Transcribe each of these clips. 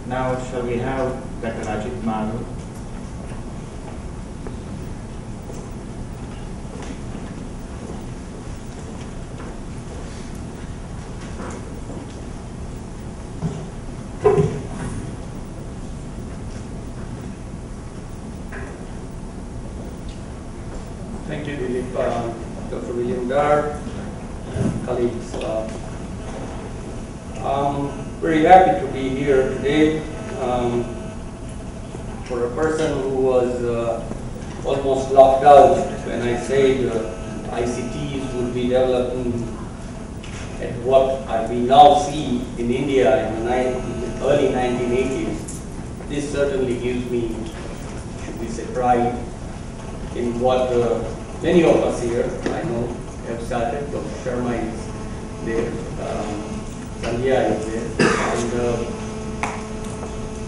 Now, shall we have Dr. Ajit Maru? Thank you, Dilip, Dr. William Dar, and colleagues. I'm very happy to be here today. For a person who was almost locked out when I said ICTs would be developing at what we now see in India in the early 1980s, this certainly gives me, should we say, pride in what many of us here, I know, have started. Dr. Sharma is there, Sandhya is there, and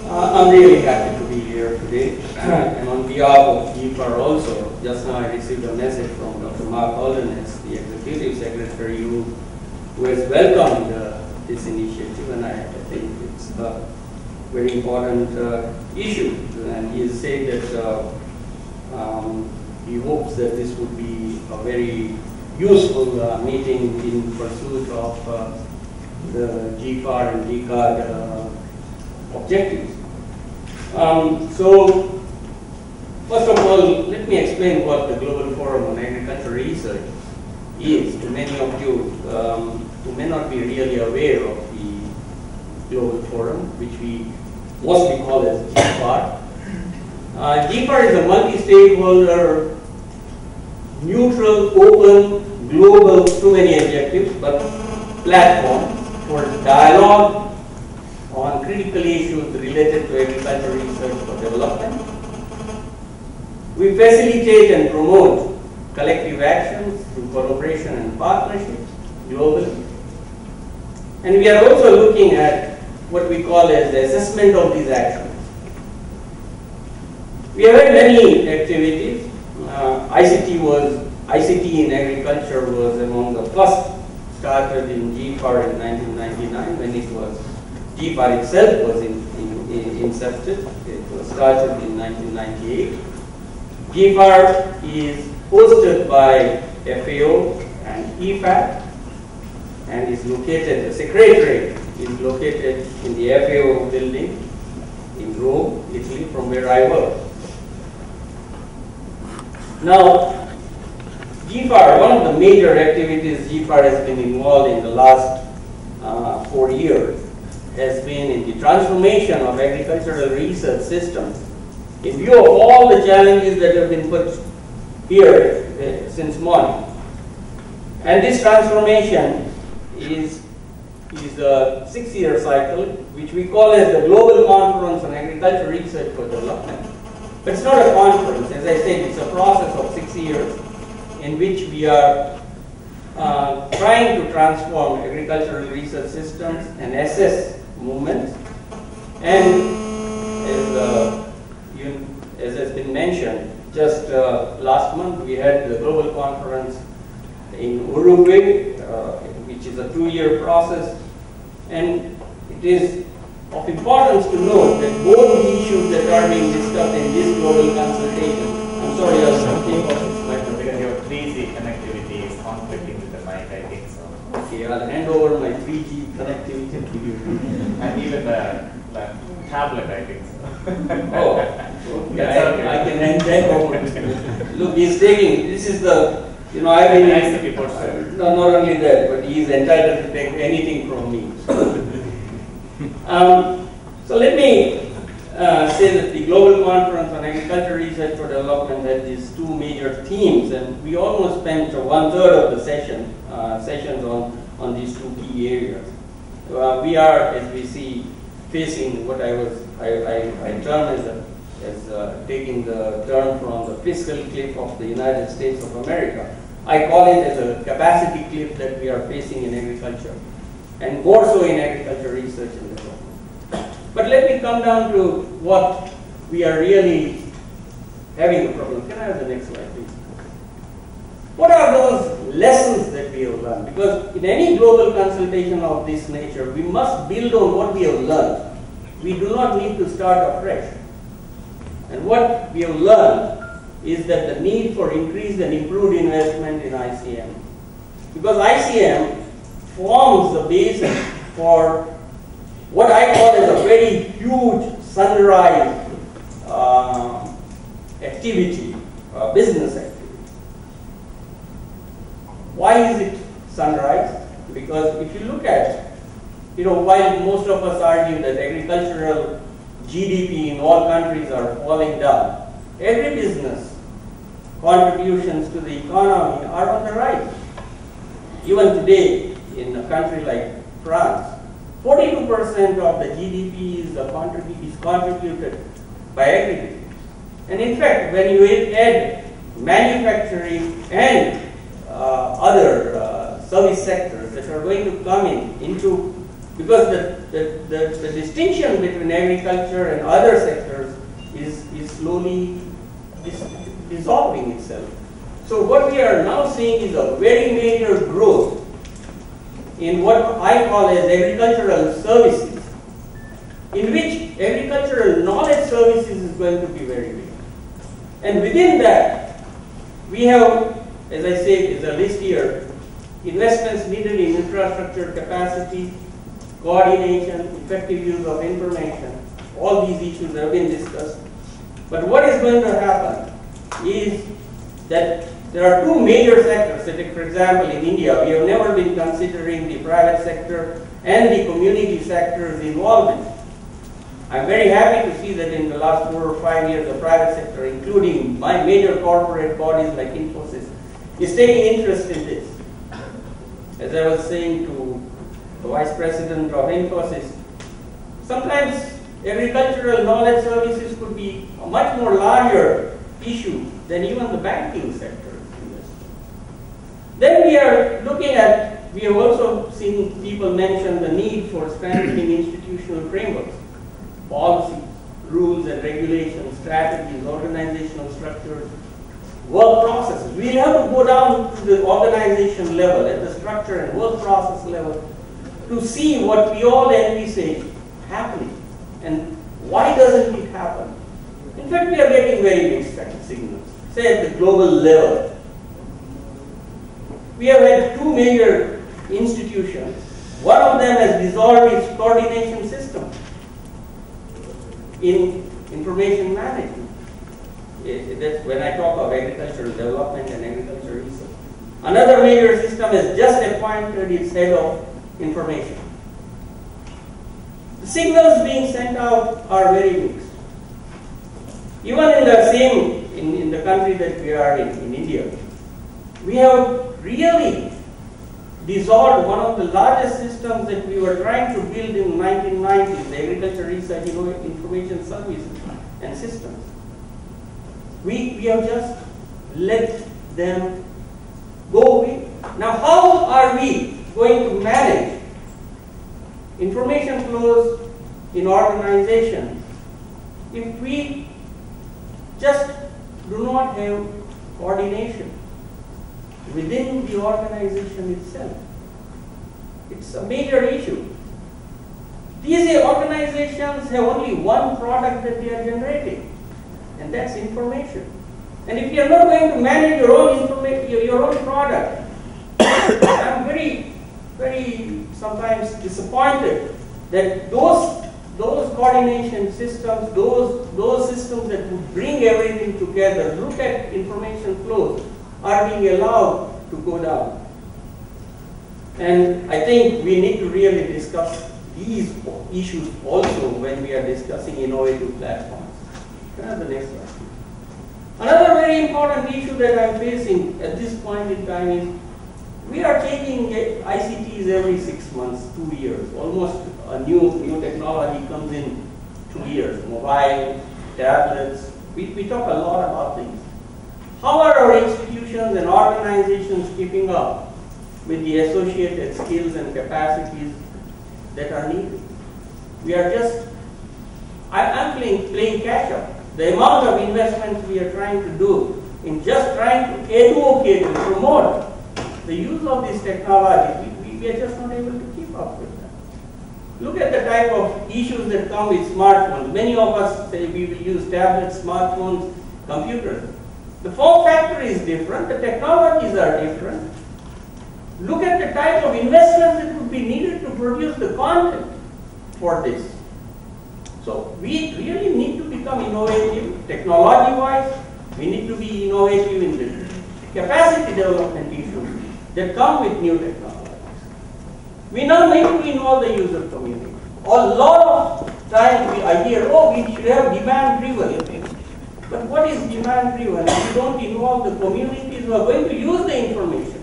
I'm really happy to be here today. And on behalf of GFAR also, just now I received a message from Dr. Mark Holdeness, the Executive Secretary, who has welcomed this initiative, and I think it's a very important issue. And he has said that he hopes that this would be a very useful meeting in pursuit of the GFAR and GCARD objectives. So, first of all, let me explain what the Global Forum on Agricultural Research is to many of you who may not be really aware of the Global Forum, which we mostly call as GFAR. GFAR is a multi-stakeholder, neutral, open, global, too many adjectives, but platform for dialogue on critical issues related to agricultural research for development. We facilitate and promote collective actions through collaboration and partnerships globally. And we are also looking at what we call as the assessment of these actions. We have had many activities. ICT in agriculture was among the first started in GFAR in 1999 when it was, GFAR itself was incepted. It was started in 1998. GFAR is hosted by FAO and EFAT and is located, the Secretariat is located in the FAO building in Rome, Italy, from where I work. Now, GFAR, one of the major activities GFAR has been involved in the last 4 years has been in the transformation of agricultural research systems in view of all the challenges that have been put here since morning. And this transformation is a 6-year cycle, which we call as the Global Conference on Agricultural Research for Development. But it's not a conference, as I said, it's a process of 6 years in which we are trying to transform agricultural research systems and assess movements. And as has been mentioned, just last month we had the global conference in Uruguay, which is a 2-year process. And it is of importance to note that both the issues that are being discussed in this global consultation, I'm sorry, I was thinking of this microphone. Because your 3G connectivity is conflicting with the mic, I think so. Okay, I'll hand over my 3G connectivity to you. And even the tablet, I think so. Oh, okay, I can hand that over. Look, he's taking, this is the, you know, I've been, nice to be posted. no, not only that, but he's entitled to take anything from me. So let me say that the Global Conference on Agricultural Research for Development had these 2 major themes, and we almost spent 1/3 of the sessions on these 2 key areas. We are, as we see, facing what I term as taking the term from the fiscal cliff of the United States of America. I call it as a capacity cliff that we are facing in agriculture, and more so in agriculture research and development. But let me come down to what we are really having a problem. Can I have the next slide, please? What are those lessons that we have learned? Because in any global consultation of this nature, we must build on what we have learned. we do not need to start afresh. And what we have learned is that the need for increased and improved investment in ICM. Because ICM forms the basis for what I call as a very huge sunrise activity, business activity. Why is it sunrise? Because if you look at, while most of us argue that agricultural GDP in all countries are falling down, agribusiness contributions to the economy are on the rise. Even today, in a country like France, 42% of the GDP is contributed by agriculture. And in fact, when you add manufacturing and other service sectors that are going to come into, because the distinction between agriculture and other sectors is slowly dissolving itself. So what we are now seeing is a very major growth in what I call as agricultural services, in which agricultural knowledge services is going to be very big. And within that, we have, as I say, is a list here, investments needed in infrastructure capacity, coordination, effective use of information. All these issues have been discussed. But what is going to happen is that there are two major sectors. For example, in India, we have never been considering the private sector and the community sector's involvement. I'm very happy to see that in the last 4 or 5 years, the private sector, including my major corporate bodies like Infosys, is taking interest in this. As I was saying to the Vice President of Infosys, sometimes agricultural knowledge services could be a much more larger issue than even the banking sector. Then we are looking at, we have also seen people mention the need for strengthening institutional frameworks, policies, rules and regulations, strategies, organizational structures, work processes. We have to go down to the organization level, at the structure and work process level, to see what we all envisage happening and why doesn't it happen. In fact, we are getting very mixed signals, say at the global level. We have had two major institutions. One of them has dissolved its coordination system in information management. That's when I talk of agricultural development and agricultural research. Another major system has just appointed its head of information. The signals being sent out are very mixed. Even in the same, in the country that we are in India, we have really dissolved one of the largest systems that we were trying to build in the 1990s, the Agriculture Research Information Services and Systems. We have just let them go away. Now, how are we going to manage information flows in organizations if we just do not have coordination within the organization itself? It's a major issue. These organizations have only one product that they are generating, and that's information. And if you are not going to manage your own information, your own product, I'm very, very sometimes disappointed that those coordination systems, those systems that would bring everything together, look at information flows, are being allowed to go down. And I think we need to really discuss these issues also when we are discussing innovative platforms. The next slide. Another very important issue that I'm facing at this point in time is we are changing ICTs every 6 months, 2 years. Almost a new technology comes in 2 years. Mobile, tablets. We talk a lot about things. How are our institutions and organizations keeping up with the associated skills and capacities that are needed? We are just, I'm playing catch up. The amount of investments we are trying to do in just trying to advocate and promote the use of this technology, we are just not able to keep up with that. Look at the type of issues that come with smartphones. Many of us say we will use tablets, smartphones, computers. The form factor is different, the technologies are different. Look at the type of investment that would be needed to produce the content for this. So we really need to become innovative technology-wise. We need to be innovative in the capacity development issues that come with new technologies. We now need to involve the user community. A lot of times I hear, oh, we should have demand-driven. But what is demand-driven? If you don't involve the communities who are going to use the information.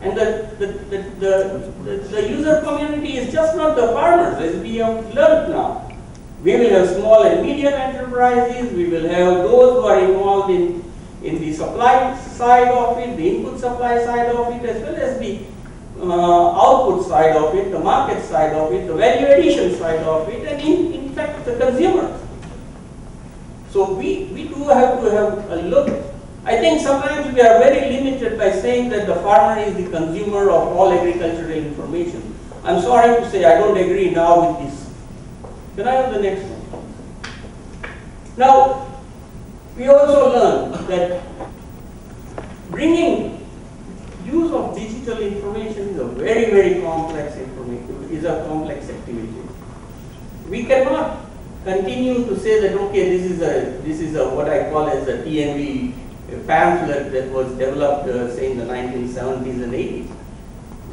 And the user community is just not the farmers, as we have learned now. We will have small and medium enterprises, we will have those who are involved in the supply side of it, the input supply side of it, as well as the output side of it, the market side of it, the value addition side of it, and in fact the consumers. So we do have to have a look. I think sometimes we are very limited by saying that the farmer is the consumer of all agricultural information. I'm sorry to say I don't agree now with this. Can I have the next one? Now, we also learned that bringing use of digital information is a very, very complex complex activity. We cannot continue to say that okay, this is a what I call as a TNV pamphlet that was developed say in the 1970s and 80s.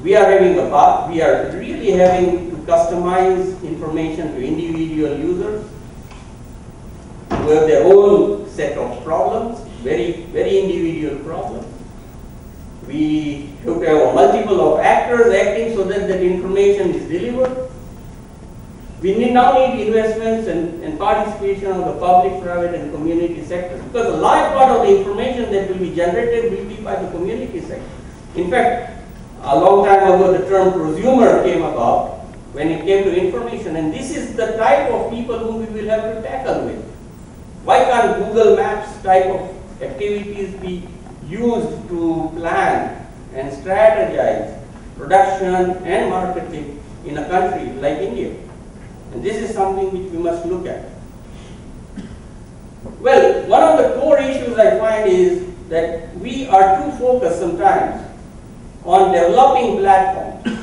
We are really having to customize information to individual users who have their own set of problems, very, very individual problems. We have to have multiple of actors acting so that that information is delivered. We now need investments and participation of the public, private, and community sector, because a large part of the information that will be generated will be by the community sector. In fact, a long time ago the term prosumer came about when it came to information, and this is the type of people whom we will have to tackle with. Why can't Google Maps type of activities be used to plan and strategize production and marketing in a country like India? And this is something which we must look at. Well, one of the core issues I find is that we are too focused sometimes on developing platforms,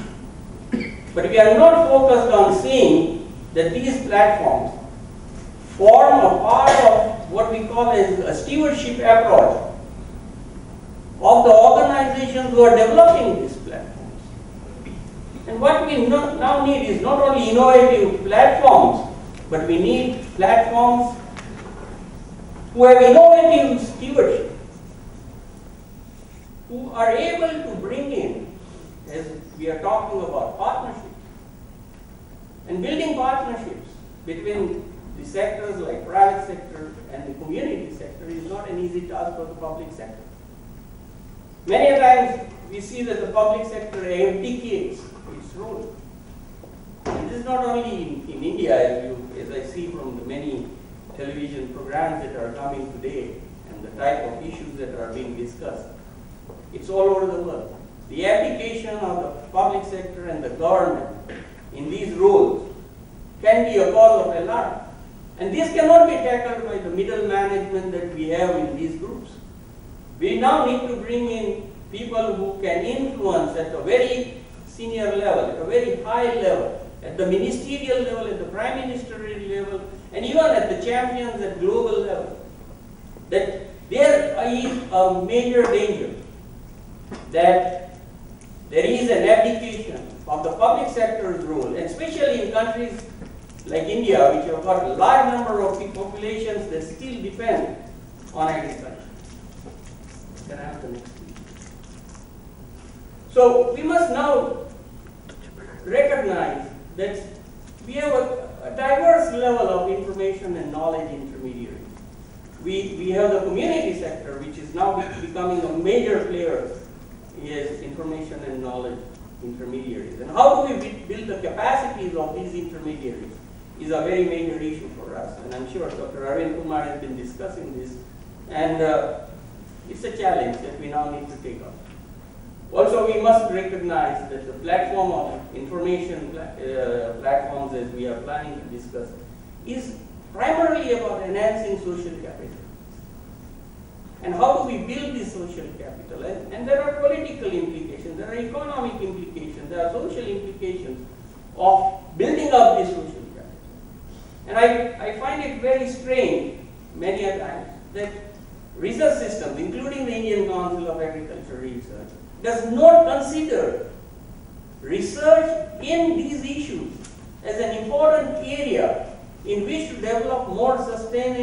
but we are not focused on seeing that these platforms form a part of what we call as a stewardship approach of the organizations who are developing these platforms. And what we now need is not only innovative platforms, but we need platforms who have innovative stewardship, who are able to bring in, as we are talking about, partnerships. And building partnerships between the sectors like private sector and the community sector is not an easy task for the public sector. Many times we see that the public sector abdicates its role. And this is not only in India, as I see from the many television programs that are coming today and the type of issues that are being discussed. It's all over the world. The abdication of the public sector and the government in these roles can be a cause of alarm. And this cannot be tackled by the middle management that we have in these groups. We now need to bring in people who can influence at a very senior level, at a very high level, at the ministerial level, at the prime ministerial level, and even at the champions at global level. That there is a major danger that there is an abdication of the public sector's role, and especially in countries like India, which have got a large number of populations that still depend on agriculture. Can I have the next slide? So we must now recognize that we have a diverse level of information and knowledge intermediaries. We have the community sector, which is now becoming a major player as information and knowledge intermediaries. And how do we build the capacities of these intermediaries is a very major issue for us. And I'm sure Dr. Arvind Kumar has been discussing this. And it's a challenge that we now need to take up. Also, we must recognize that the platform of information platforms, as we are planning to discuss, is primarily about enhancing social capital. And how do we build this social capital? And there are political implications, there are economic implications, there are social implications of building up this social capital. And I find it very strange many a times that research systems, including the Indian Council of Agricultural Research, does not consider research in these issues as an important area in which to develop more sustainable